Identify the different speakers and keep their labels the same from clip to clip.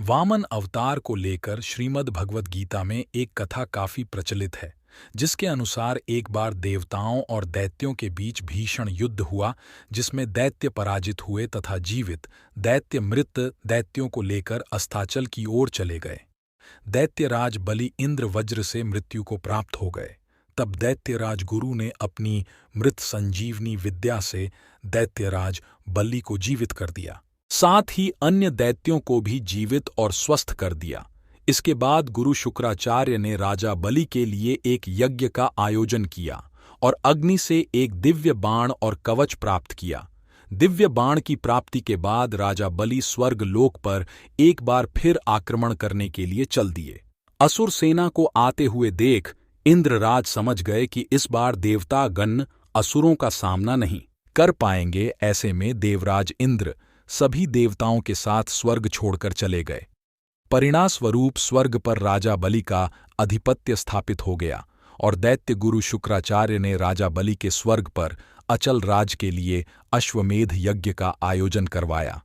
Speaker 1: वामन अवतार को लेकर श्रीमद् भगवद गीता में एक कथा काफी प्रचलित है, जिसके अनुसार एक बार देवताओं और दैत्यों के बीच भीषण युद्ध हुआ, जिसमें दैत्य पराजित हुए तथा जीवित दैत्य मृत दैत्यों को लेकर अस्ताचल की ओर चले गए। दैत्यराज बलि इंद्र वज्र से मृत्यु को प्राप्त हो गए। तब दैत्यराज गुरु ने अपनी मृत संजीवनी विद्या से दैत्यराज बलि को जीवित कर दिया, साथ ही अन्य दैत्यों को भी जीवित और स्वस्थ कर दिया। इसके बाद गुरु शुक्राचार्य ने राजा बलि के लिए एक यज्ञ का आयोजन किया और अग्नि से एक दिव्य बाण और कवच प्राप्त किया। दिव्य बाण की प्राप्ति के बाद राजा बलि स्वर्ग लोक पर एक बार फिर आक्रमण करने के लिए चल दिए। असुर सेना को आते हुए देख इंद्रराज समझ गए कि इस बार देवता गण असुरों का सामना नहीं कर पाएंगे। ऐसे में देवराज इंद्र सभी देवताओं के साथ स्वर्ग छोड़कर चले गए। परिणामस्वरूप स्वर्ग पर राजा बलि का आधिपत्य स्थापित हो गया और दैत्य गुरु शुक्राचार्य ने राजा बलि के स्वर्ग पर अचल राज के लिए अश्वमेध यज्ञ का आयोजन करवाया।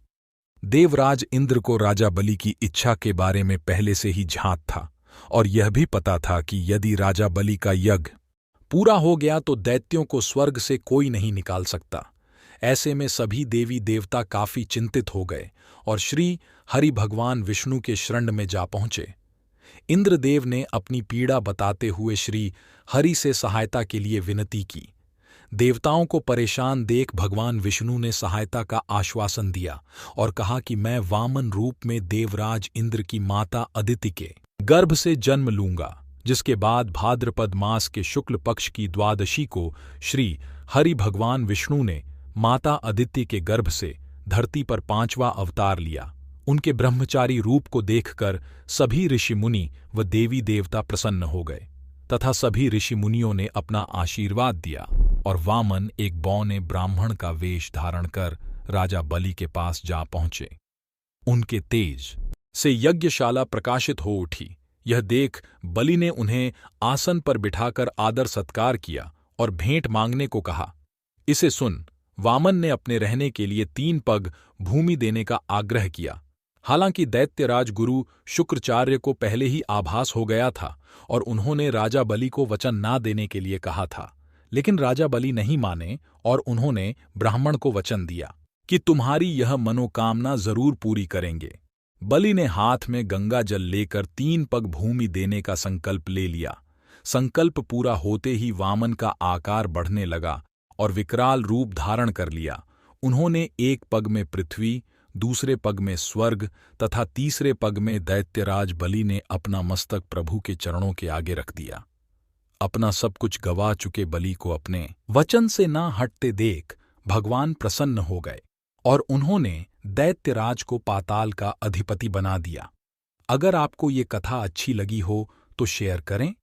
Speaker 1: देवराज इंद्र को राजा बलि की इच्छा के बारे में पहले से ही झांक था और यह भी पता था कि यदि राजा बलि का यज्ञ पूरा हो गया तो दैत्यों को स्वर्ग से कोई नहीं निकाल सकता। ऐसे में सभी देवी देवता काफी चिंतित हो गए और श्री हरि भगवान विष्णु के शरण में जा पहुंचे। इंद्रदेव ने अपनी पीड़ा बताते हुए श्री हरि से सहायता के लिए विनती की। देवताओं को परेशान देख भगवान विष्णु ने सहायता का आश्वासन दिया और कहा कि मैं वामन रूप में देवराज इंद्र की माता अदिति के गर्भ से जन्म लूंगा, जिसके बाद भाद्रपद मास के शुक्ल पक्ष की द्वादशी को श्री हरि भगवान विष्णु ने माता अदिति के गर्भ से धरती पर 5वां अवतार लिया। उनके ब्रह्मचारी रूप को देखकर सभी ऋषि मुनि व देवी देवता प्रसन्न हो गए तथा सभी ऋषि मुनियों ने अपना आशीर्वाद दिया और वामन एक बौने ब्राह्मण का वेश धारण कर राजा बलि के पास जा पहुंचे। उनके तेज से यज्ञशाला प्रकाशित हो उठी। यह देख बलि ने उन्हें आसन पर बिठाकर आदर सत्कार किया और भेंट मांगने को कहा। इसे सुन वामन ने अपने रहने के लिए 3 पग भूमि देने का आग्रह किया। हालांकि दैत्यराज गुरु शुक्राचार्य को पहले ही आभास हो गया था और उन्होंने राजा बलि को वचन ना देने के लिए कहा था, लेकिन राजा बलि नहीं माने और उन्होंने ब्राह्मण को वचन दिया कि तुम्हारी यह मनोकामना जरूर पूरी करेंगे। बलि ने हाथ में गंगा जल लेकर 3 पग भूमि देने का संकल्प ले लिया। संकल्प पूरा होते ही वामन का आकार बढ़ने लगा और विकराल रूप धारण कर लिया। उन्होंने एक पग में पृथ्वी, दूसरे पग में स्वर्ग तथा तीसरे पग में दैत्यराज बलि ने अपना मस्तक प्रभु के चरणों के आगे रख दिया। अपना सब कुछ गवा चुके बलि को अपने वचन से ना हटते देख भगवान प्रसन्न हो गए और उन्होंने दैत्यराज को पाताल का अधिपति बना दिया। अगर आपको ये कथा अच्छी लगी हो तो शेयर करें